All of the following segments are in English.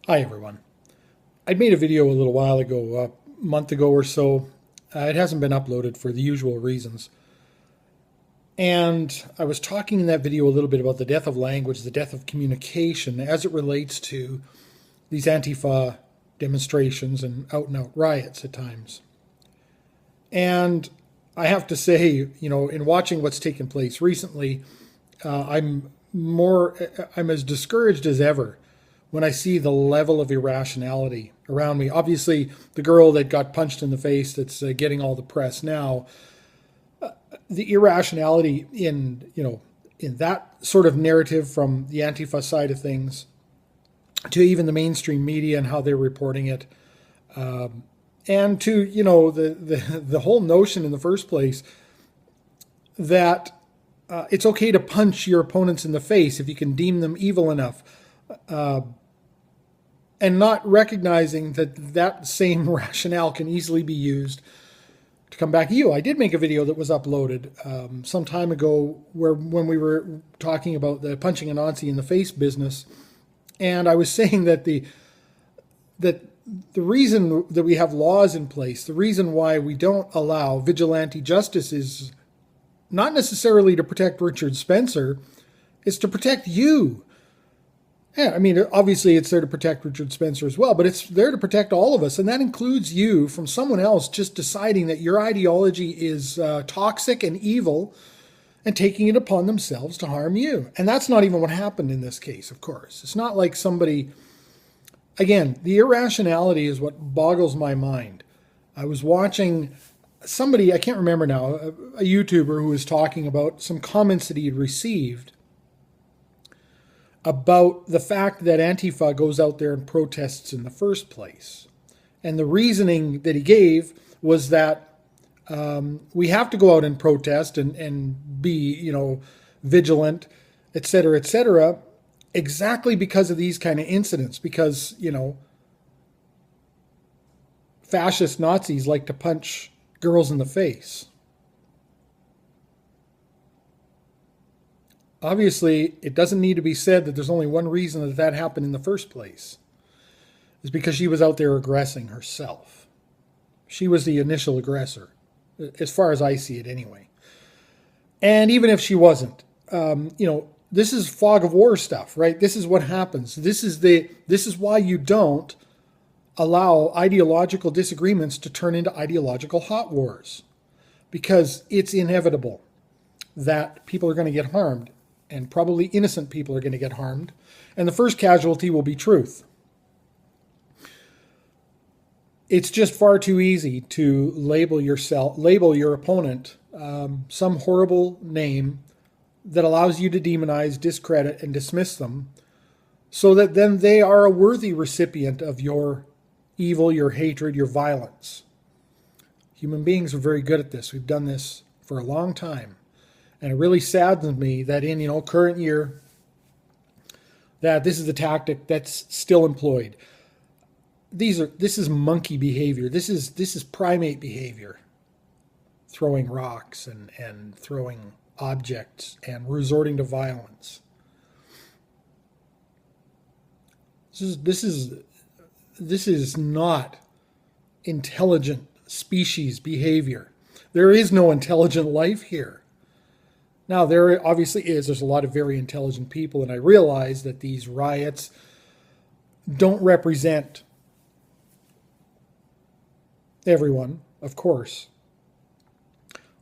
Hi everyone. I made a video a little while ago, a month ago or so. It hasn't been uploaded for the usual reasons. And I was talking in that video a little bit about the death of language, the death of communication as it relates to these Antifa demonstrations and out riots at times. And I have to say, in watching what's taken place recently, I'm as discouraged as ever when I see the level of irrationality around me. Obviously, the girl that got punched in the face that's getting all the press now, the irrationality in that sort of narrative from the Antifa side of things to even the mainstream media and how they're reporting it, and to the whole notion in the first place that it's okay to punch your opponents in the face if you can deem them evil enough. And not recognizing that same rationale can easily be used to come back at you. I did make a video that was uploaded some time ago when we were talking about the punching a Nazi in the face business, and I was saying that the reason that we have laws in place, the reason why we don't allow vigilante justice is not necessarily to protect Richard Spencer, it's to protect you. Yeah, I mean, obviously it's there to protect Richard Spencer as well, but it's there to protect all of us, and that includes you from someone else just deciding that your ideology is toxic and evil and taking it upon themselves to harm you. And that's not even what happened in this case, of course. It's not like somebody... Again, the irrationality is what boggles my mind. I was watching somebody, I can't remember now, a YouTuber who was talking about some comments that he had received about the fact that Antifa goes out there and protests in the first place. And the reasoning that he gave was that we have to go out and protest and be, vigilant, et cetera, exactly because of these kind of incidents. Because, fascist Nazis like to punch girls in the face. Obviously, it doesn't need to be said that there's only one reason that happened in the first place. It's because she was out there aggressing herself. She was the initial aggressor, as far as I see it anyway. And even if she wasn't, this is fog of war stuff, right? This is what happens. This is why you don't allow ideological disagreements to turn into ideological hot wars, because it's inevitable that people are going to get harmed. And probably innocent people are going to get harmed. And the first casualty will be truth. It's just far too easy to label your opponent some horrible name that allows you to demonize, discredit, and dismiss them, so that then they are a worthy recipient of your evil, your hatred, your violence. Human beings are very good at this. We've done this for a long time. And it really saddens me that in current year, that this is the tactic that's still employed. This is monkey behavior. This is primate behavior. Throwing rocks and throwing objects and resorting to violence. This is not intelligent species behavior. There is no intelligent life here. Now, there obviously is. There's a lot of very intelligent people, and I realize that these riots don't represent everyone, of course.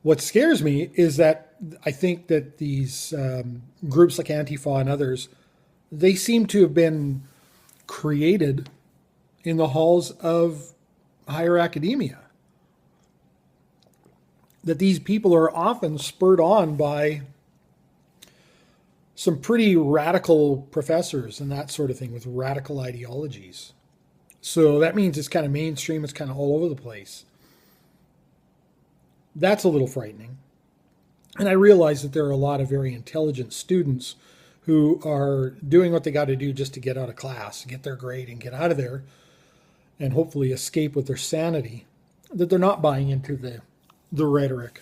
What scares me is that I think that these groups like Antifa and others, they seem to have been created in the halls of higher academia. That these people are often spurred on by some pretty radical professors and that sort of thing with radical ideologies. So that means it's kind of mainstream, it's kind of all over the place. That's a little frightening. And I realize that there are a lot of very intelligent students who are doing what they got to do just to get out of class, get their grade and get out of there and hopefully escape with their sanity, that they're not buying into the rhetoric.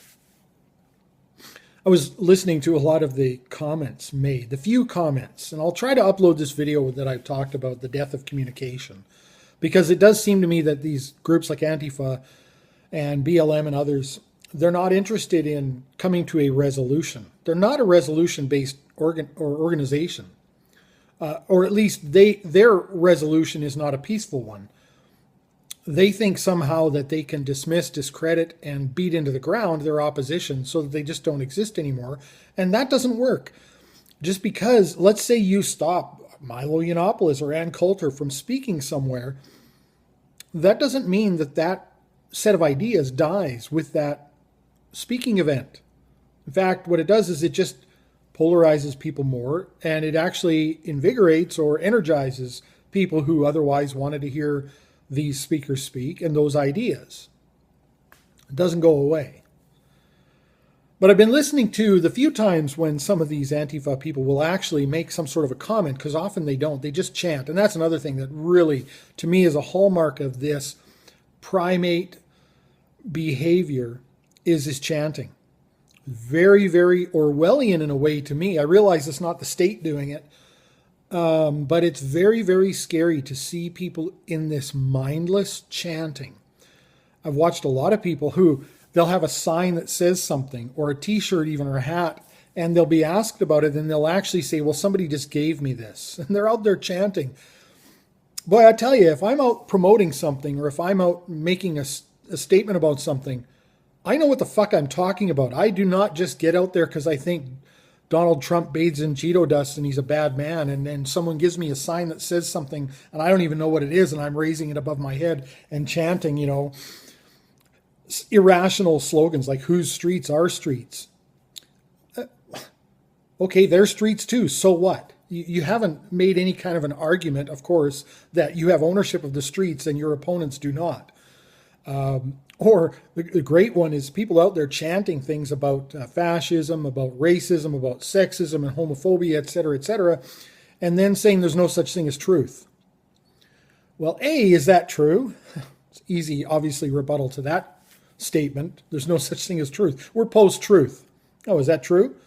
I was listening to a lot of the comments made, the few comments, and I'll try to upload this video that I've talked about, the death of communication, because it does seem to me that these groups like Antifa and BLM and others, they're not interested in coming to a resolution. They're not a resolution-based organization, or at least their resolution is not a peaceful one. They think somehow that they can dismiss, discredit, and beat into the ground their opposition so that they just don't exist anymore. And that doesn't work. Just because, let's say you stop Milo Yiannopoulos or Ann Coulter from speaking somewhere, that doesn't mean that that set of ideas dies with that speaking event. In fact, what it does is it just polarizes people more, and it actually invigorates or energizes people who otherwise wanted to hear these speakers speak and those ideas. It doesn't go away. But I've been listening to the few times when some of these Antifa people will actually make some sort of a comment, because often they don't. They just chant. And that's another thing that really, to me, is a hallmark of this primate behavior, is this chanting. Very, very Orwellian in a way to me. I realize it's not the state doing it, but it's very, very scary to see people in this mindless chanting. I've watched a lot of people who they'll have a sign that says something, or a t-shirt even, or a hat, and they'll be asked about it, and they'll actually say, well, somebody just gave me this. And they're out there chanting. Boy, I tell you, if I'm out promoting something, or if I'm out making a statement about something, I know what the fuck I'm talking about. I do not just get out there because I think Donald Trump bathes in Cheeto dust and he's a bad man, and then someone gives me a sign that says something and I don't even know what it is, and I'm raising it above my head and chanting, irrational slogans like whose streets are streets. Okay, they're streets too, so what? You haven't made any kind of an argument, of course, that you have ownership of the streets and your opponents do not. Or the great one is people out there chanting things about fascism, about racism, about sexism and homophobia, et cetera, and then saying there's no such thing as truth. Well, A, is that true? It's easy, obviously, rebuttal to that statement. There's no such thing as truth. We're post-truth. Oh, is that true?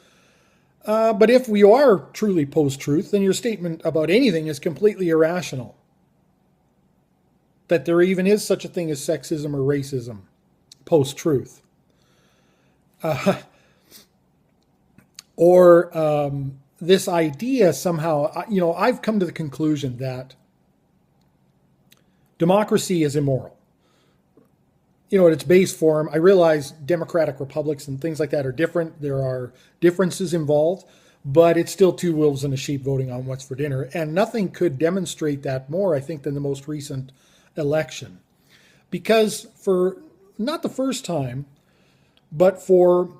But if we are truly post-truth, then your statement about anything is completely irrational. That there even is such a thing as sexism or racism, post-truth. Or this idea somehow, I've come to the conclusion that democracy is immoral. At its base form, I realize democratic republics and things like that are different. There are differences involved, but it's still two wolves and a sheep voting on what's for dinner. And nothing could demonstrate that more, I think, than the most recent election. Because for not the first time, but for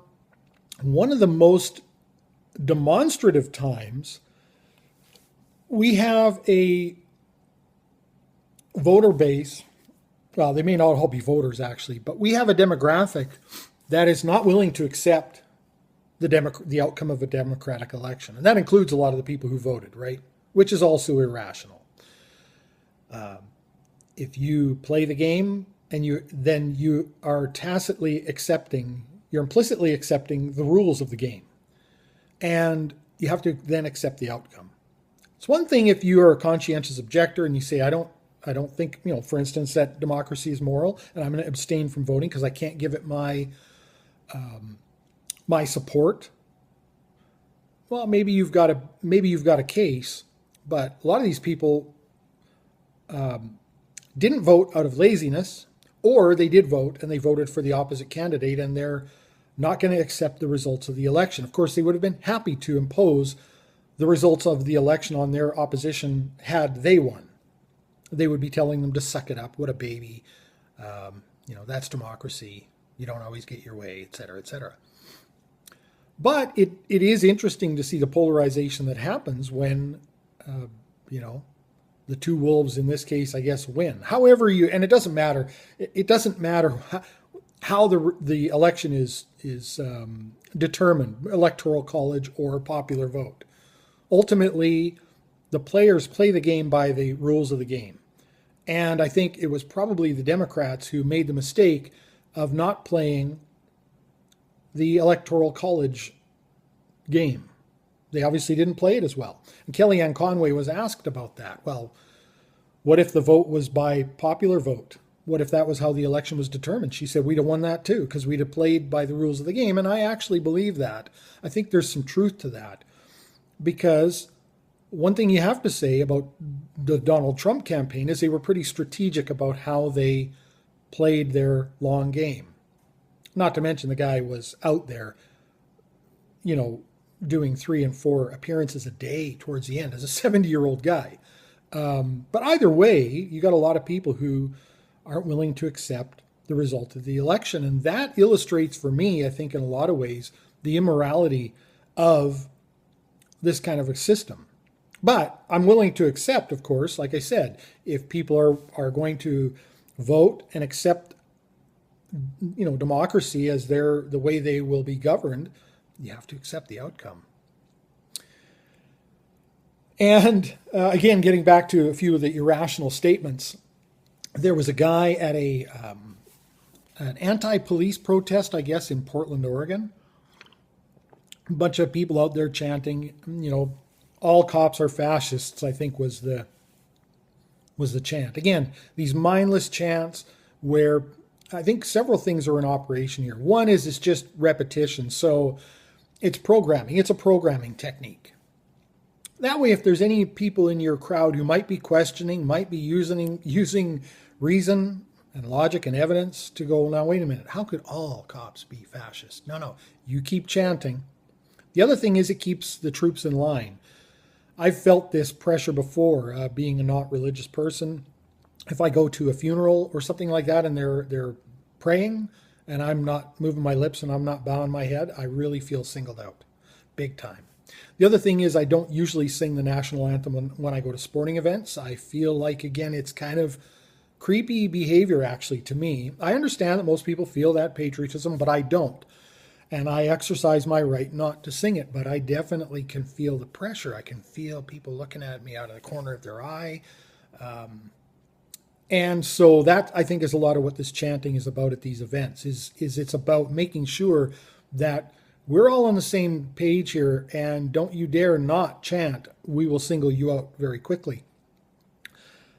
one of the most demonstrative times, we have a voter base. Well, they may not all be voters, actually, but we have a demographic that is not willing to accept the outcome of a democratic election. And that includes a lot of the people who voted, right? Which is also irrational. If you play the game and you are tacitly accepting, you're implicitly accepting the rules of the game. And you have to then accept the outcome. It's one thing if you are a conscientious objector and you say, I don't think, for instance, that democracy is moral, and I'm going to abstain from voting because I can't give it my support. Well, maybe you've got a case, but a lot of these people didn't vote out of laziness, or they did vote and they voted for the opposite candidate, and they're not going to accept the results of the election. Of course, they would have been happy to impose the results of the election on their opposition had they won. They would be telling them to suck it up. What a baby. That's democracy. You don't always get your way, et cetera, et cetera. But it is interesting to see the polarization that happens when, the two wolves in this case, I guess, win. However and it doesn't matter. It doesn't matter how the election is determined, electoral college or popular vote. Ultimately, the players play the game by the rules of the game. And I think it was probably the Democrats who made the mistake of not playing the electoral college game. They obviously didn't play it as well. And Kellyanne Conway was asked about that. Well, what if the vote was by popular vote? What if that was how the election was determined? She said we'd have won that too, because we'd have played by the rules of the game. And I actually believe that. I think there's some truth to that. Because one thing you have to say about the Donald Trump campaign is they were pretty strategic about how they played their long game. Not to mention the guy was out there, doing 3 and 4 appearances a day towards the end as a 70-year-old guy. But either way, you got a lot of people who aren't willing to accept the result of the election. And that illustrates for me, I think in a lot of ways, the immorality of this kind of a system. But I'm willing to accept, of course, like I said, if people are going to vote and accept, democracy as the way they will be governed, you have to accept the outcome. And again, getting back to a few of the irrational statements, there was a guy at an anti-police protest, I guess, in Portland, Oregon. A bunch of people out there chanting, all cops are fascists, I think was the chant. Again, these mindless chants where I think several things are in operation here. One is it's just repetition. So it's programming. It's a programming technique. That way, if there's any people in your crowd who might be questioning, might be using reason and logic and evidence to go, now, wait a minute, how could all cops be fascist? No, you keep chanting. The other thing is it keeps the troops in line. I've felt this pressure before, being a not religious person. If I go to a funeral or something like that and they're praying and I'm not moving my lips and I'm not bowing my head, I really feel singled out, big time. The other thing is I don't usually sing the national anthem when I go to sporting events. I feel like, again, it's kind of creepy behavior, actually, to me. I understand that most people feel that patriotism, but I don't. And I exercise my right not to sing it, but I definitely can feel the pressure. I can feel people looking at me out of the corner of their eye. And so that, I think, is a lot of what this chanting is about at these events, is it's about making sure that we're all on the same page here, and don't you dare not chant. We will single you out very quickly.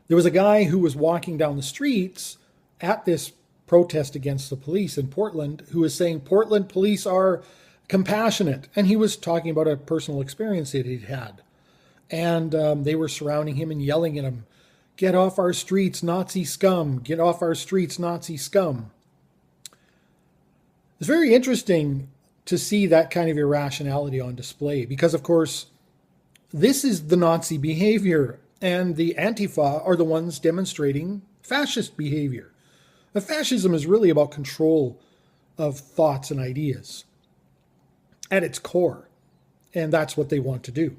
There was a guy who was walking down the streets at this protest against the police in Portland who was saying Portland police are compassionate. And he was talking about a personal experience that he'd had. And they were surrounding him and yelling at him, "Get off our streets, Nazi scum. Get off our streets, Nazi scum." It's very interesting to see that kind of irrationality on display because, of course, this is the Nazi behavior and the Antifa are the ones demonstrating fascist behavior. The fascism is really about control of thoughts and ideas at its core, and that's what they want to do.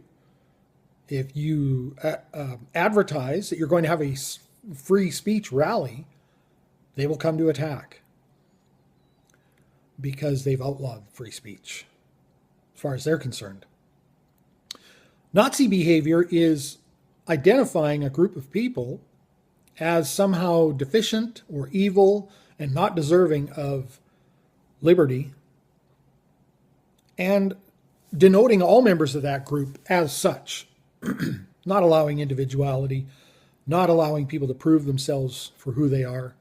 If you advertise that you're going to have a free speech rally, they will come to attack because they've outlawed free speech, as far as they're concerned. Nazi behavior is identifying a group of people as somehow deficient or evil and not deserving of liberty, and denoting all members of that group as such, not allowing individuality, not allowing people to prove themselves for who they are,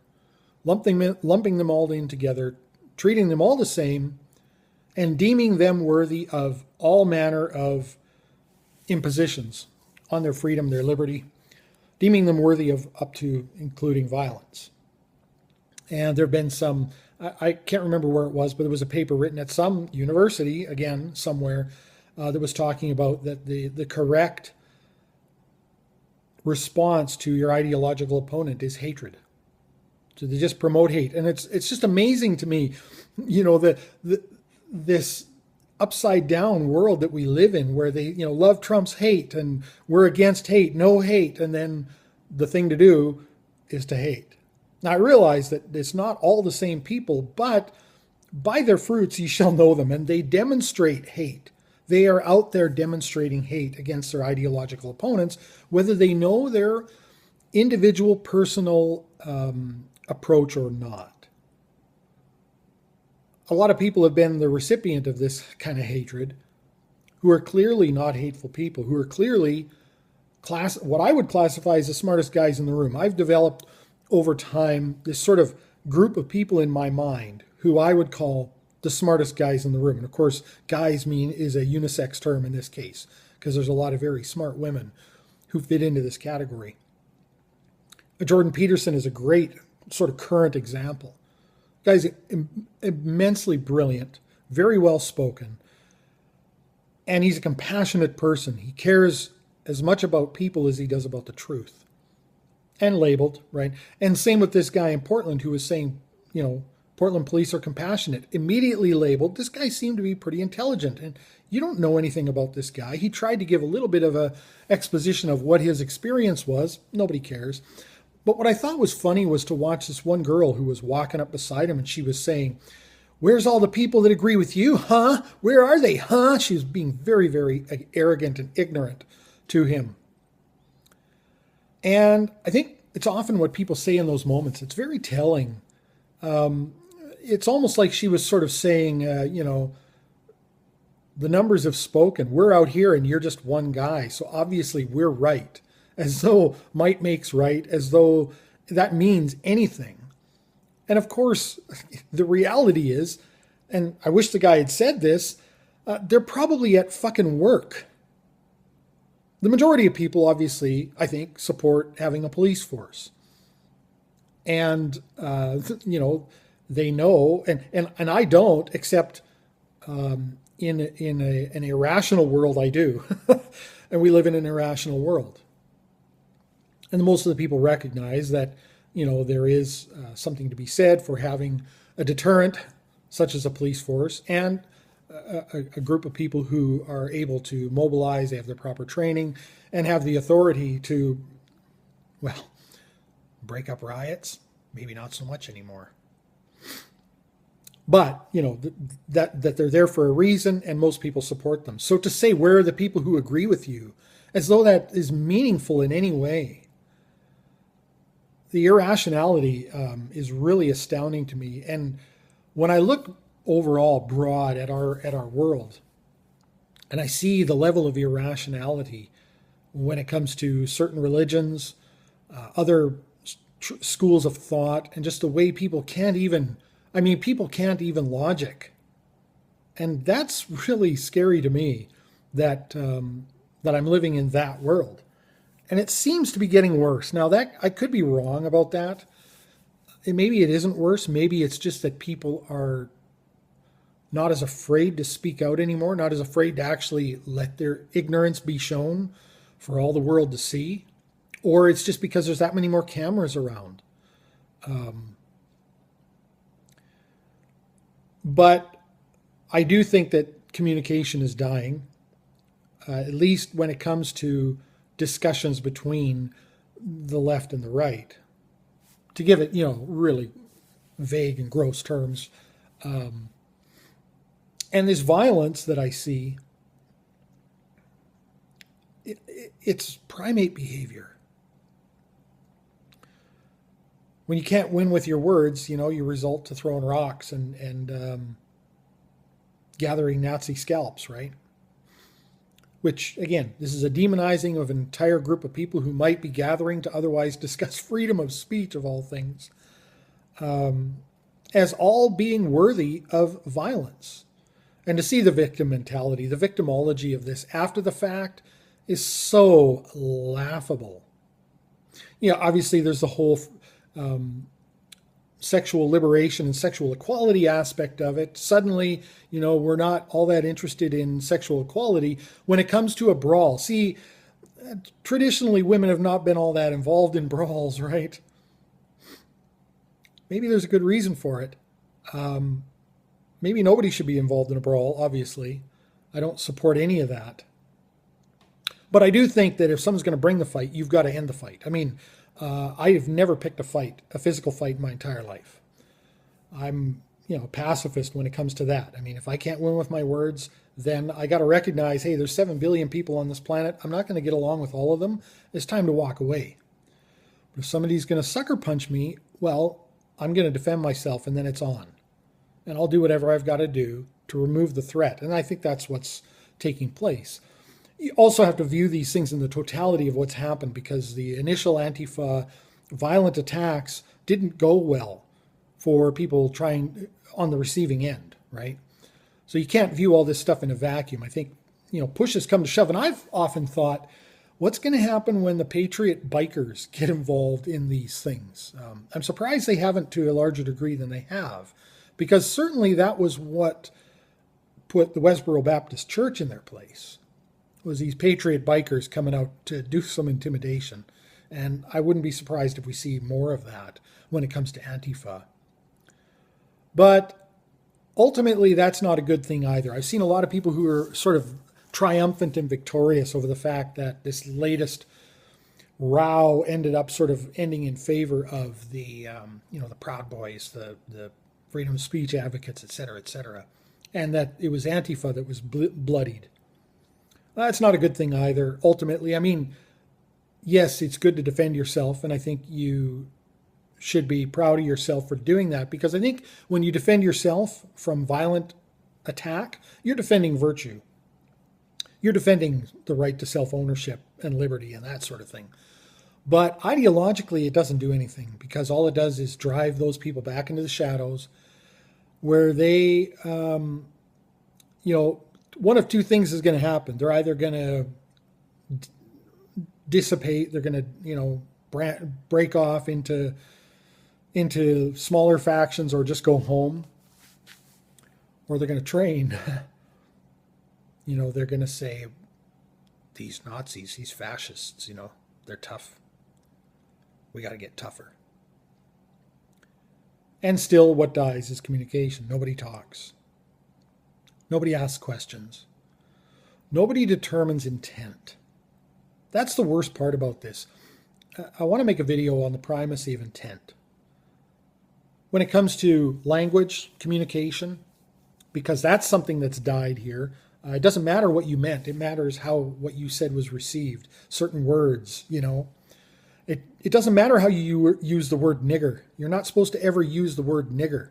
lumping them all in together, treating them all the same, and deeming them worthy of all manner of impositions on their freedom, their liberty, deeming them worthy of up to including violence. And there have been some, I can't remember where it was, but there was a paper written at some university, again, somewhere, that was talking about that the correct response to your ideological opponent is hatred. So they just promote hate. And it's just amazing to me, this upside down world that we live in where they, love Trump's hate and we're against hate, no hate. And then the thing to do is to hate. Now I realize that it's not all the same people, but by their fruits you shall know them. And they demonstrate hate. They are out there demonstrating hate against their ideological opponents, whether they know their individual personal approach or not. A lot of people have been the recipient of this kind of hatred who are clearly not hateful people, who are clearly what I would classify as the smartest guys in the room. I've developed over time this sort of group of people in my mind who I would call the smartest guys in the room. And of course, guys is a unisex term in this case, because there's a lot of very smart women who fit into this category. Jordan Peterson is a great sort of current example. Guy's immensely brilliant, very well spoken, and he's a compassionate person. He cares as much about people as he does about the truth. And labeled, right? And same with this guy in Portland who was saying, Portland police are compassionate. Immediately labeled, this guy seemed to be pretty intelligent. And you don't know anything about this guy. He tried to give a little bit of a exposition of what his experience was. Nobody cares. But what I thought was funny was to watch this one girl who was walking up beside him and she was saying, "Where's all the people that agree with you, huh? Where are they, huh?" She was being very, very arrogant and ignorant to him. And I think it's often what people say in those moments. It's very telling. It's almost like she was sort of saying, the numbers have spoken. We're out here and you're just one guy. So obviously we're right. As though might makes right, as though that means anything. And of course, the reality is, and I wish the guy had said this, they're probably at fucking work. The majority of people, obviously, I think, support having a police force. And, they know, and I don't, except in an irrational world, I do. And we live in an irrational world. And most of the people recognize that, there is something to be said for having a deterrent, such as a police force, and a group of people who are able to mobilize, they have the proper training, and have the authority to, break up riots. Maybe not so much anymore. But, that they're there for a reason, and most people support them. So to say, where are the people who agree with you, as though that is meaningful in any way. The irrationality is really astounding to me. And when I look overall broad at our world, and I see the level of irrationality when it comes to certain religions, other schools of thought, and just the way people can't even logic. And that's really scary to me that I'm living in that world. And it seems to be getting worse. Now, that I could be wrong about that. Maybe it isn't worse. Maybe it's just that people are not as afraid to speak out anymore, not as afraid to actually let their ignorance be shown for all the world to see. Or it's just because there's that many more cameras around. But I do think that communication is dying, at least when it comes to discussions between the left and the right. To give it, really vague and gross terms. And this violence that I see, it's primate behavior. When you can't win with your words, you resort to throwing rocks and gathering Nazi scalps, right? Which, again, this is a demonizing of an entire group of people who might be gathering to otherwise discuss freedom of speech, of all things, as all being worthy of violence. And to see the victim mentality, the victimology of this after the fact is so laughable. Obviously there's the whole sexual liberation and sexual equality aspect of it. Suddenly, we're not all that interested in sexual equality when it comes to a brawl. See, traditionally women have not been all that involved in brawls, right? Maybe there's a good reason for it. Maybe nobody should be involved in a brawl, obviously. I don't support any of that. But I do think that if someone's going to bring the fight, you've got to end the fight. I mean, I have never picked a physical fight in my entire life. I'm, pacifist when it comes to that. I mean, if I can't win with my words, then I got to recognize, hey, there's 7 billion people on this planet. I'm not going to get along with all of them. It's time to walk away. But if somebody's going to sucker punch me, well, I'm going to defend myself, and then it's on. And I'll do whatever I've got to do to remove the threat. And I think that's what's taking place. You also have to view these things in the totality of what's happened, because the initial Antifa violent attacks didn't go well for people trying on the receiving end, right? So you can't view all this stuff in a vacuum. I think, push has come to shove. And I've often thought, what's going to happen when the patriot bikers get involved in these things? I'm surprised they haven't to a larger degree than they have, because certainly that was what put the Westboro Baptist Church in their place, was these patriot bikers coming out to do some intimidation. And I wouldn't be surprised if we see more of that when it comes to Antifa. But ultimately, that's not a good thing either. I've seen a lot of people who are sort of triumphant and victorious over the fact that this latest row ended up sort of ending in favor of the Proud Boys, the freedom of speech advocates, et cetera, and that it was Antifa that was bloodied. That's not a good thing either. Ultimately, I mean, yes, it's good to defend yourself, and I think you should be proud of yourself for doing that, because I think when you defend yourself from violent attack, you're defending virtue. You're defending the right to self-ownership and liberty and that sort of thing. But ideologically, it doesn't do anything, because all it does is drive those people back into the shadows where they, one of two things is going to happen. They're either going to dissipate, they're going to, break off into smaller factions, or just go home, or they're going to train. They're going to say, these Nazis, these fascists, they're tough. We got to get tougher. And still, what dies is communication. Nobody talks. Nobody asks questions. Nobody determines intent. That's the worst part about this. I want to make a video on the primacy of intent. When it comes to language, communication, because that's something that's died here. It doesn't matter what you meant. It matters how what you said was received. Certain words, It doesn't matter how you use the word nigger. You're not supposed to ever use the word nigger.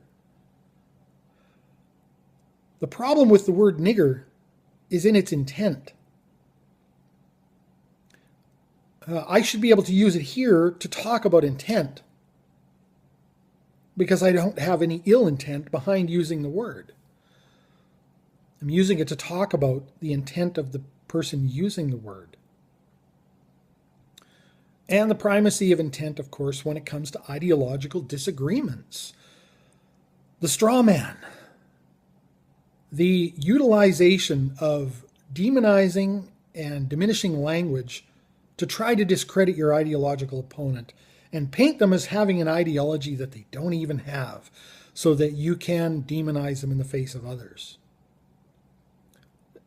The problem with the word nigger is in its intent. I should be able to use it here to talk about intent, because I don't have any ill intent behind using the word. I'm using it to talk about the intent of the person using the word. And the primacy of intent, of course, when it comes to ideological disagreements. The straw man. The utilization of demonizing and diminishing language to try to discredit your ideological opponent and paint them as having an ideology that they don't even have, so that you can demonize them in the face of others.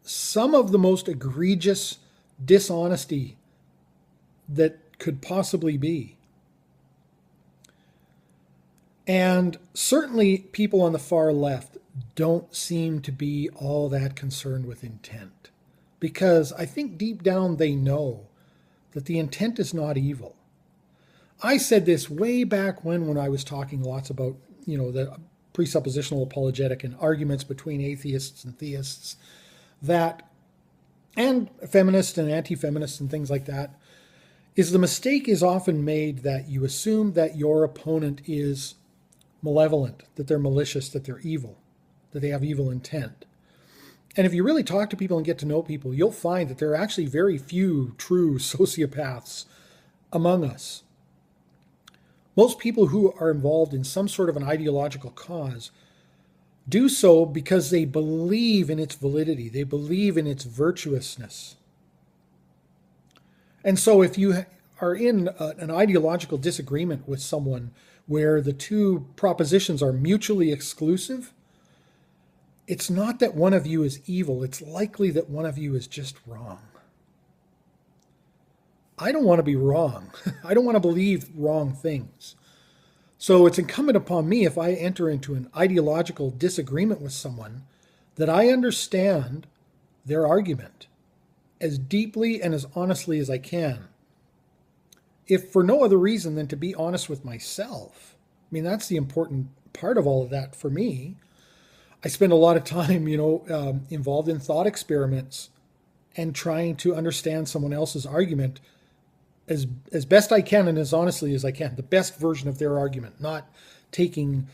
Some of the most egregious dishonesty that could possibly be. And certainly people on the far left don't seem to be all that concerned with intent, because I think deep down they know that the intent is not evil. I said this way back when I was talking lots about, the presuppositional apologetic and arguments between atheists and theists, and feminists and anti-feminists and things like that, is the mistake is often made that you assume that your opponent is malevolent, that they're malicious, that they're evil, that they have evil intent. And if you really talk to people and get to know people, you'll find that there are actually very few true sociopaths among us. Most people who are involved in some sort of an ideological cause do so because they believe in its validity. They believe in its virtuousness. And so if you are in an ideological disagreement with someone where the two propositions are mutually exclusive, it's not that one of you is evil. It's likely that one of you is just wrong. I don't want to be wrong. I don't want to believe wrong things. So it's incumbent upon me, if I enter into an ideological disagreement with someone, that I understand their argument as deeply and as honestly as I can. If for no other reason than to be honest with myself. I mean, that's the important part of all of that for me. I spend a lot of time, involved in thought experiments and trying to understand someone else's argument as best I can and as honestly as I can, the best version of their argument, not taking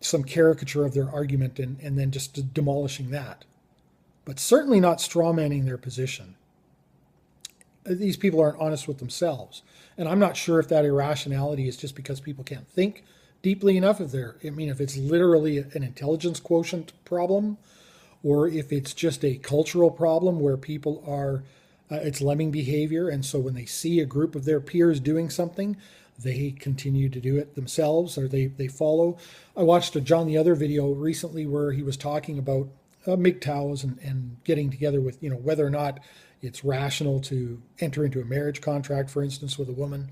some caricature of their argument and then just demolishing that, but certainly not strawmanning their position. These people aren't honest with themselves. And I'm not sure if that irrationality is just because people can't think deeply enough, if it's literally an intelligence quotient problem, or if it's just a cultural problem where people are, it's lemming behavior. And so when they see a group of their peers doing something, they continue to do it themselves, or they follow. I watched a John the Other video recently where he was talking about MGTOWs and getting together with, whether or not it's rational to enter into a marriage contract, for instance, with a woman.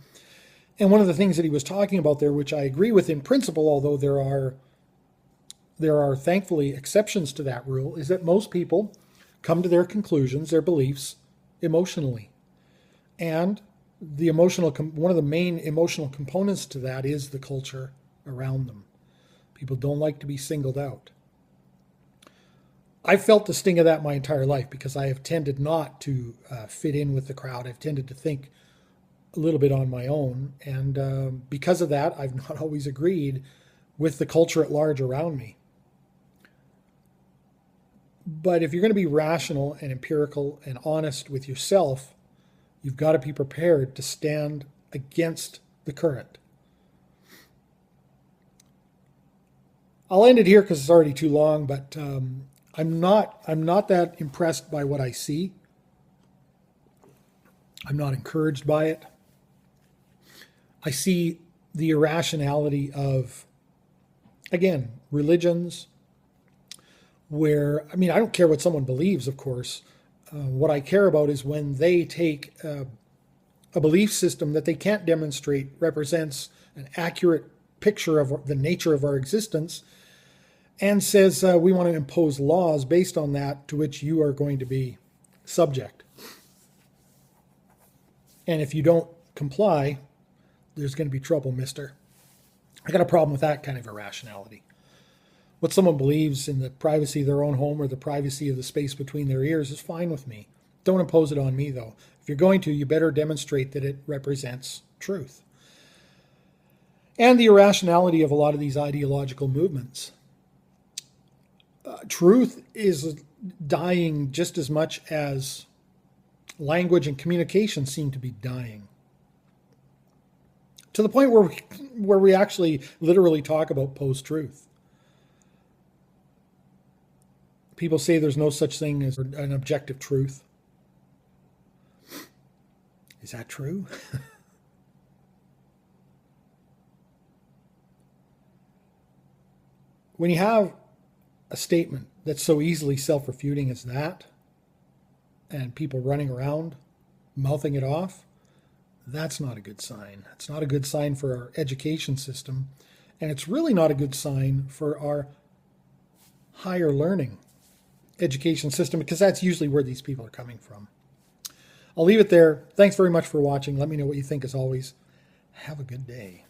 And one of the things that he was talking about there, which I agree with in principle, although there are thankfully exceptions to that rule, is that most people come to their conclusions, their beliefs, emotionally. And one of the main emotional components to that is the culture around them. People don't like to be singled out. I've felt the sting of that my entire life because I have tended not to fit in with the crowd. I've tended to think a little bit on my own. And because of that, I've not always agreed with the culture at large around me. But if you're going to be rational and empirical and honest with yourself, you've got to be prepared to stand against the current. I'll end it here because it's already too long, but I'm not that impressed by what I see. I'm not encouraged by it. I see the irrationality of, again, religions, where, I don't care what someone believes, of course. What I care about is when they take a belief system that they can't demonstrate represents an accurate picture of the nature of our existence and says we want to impose laws based on that to which you are going to be subject. And if you don't comply, there's going to be trouble, mister. I got a problem with that kind of irrationality. What someone believes in the privacy of their own home or the privacy of the space between their ears is fine with me. Don't impose it on me, though. If you're going to, you better demonstrate that it represents truth. And the irrationality of a lot of these ideological movements. Truth is dying just as much as language and communication seem to be dying. To the point where we actually literally talk about post-truth. People say there's no such thing as an objective truth. Is that true? When you have a statement that's so easily self-refuting as that, and people running around mouthing it off, that's not a good sign. It's not a good sign for our education system, and it's really not a good sign for our higher learning education system, because that's usually where these people are coming from. I'll leave it there. Thanks very much for watching. Let me know what you think as always. Have a good day.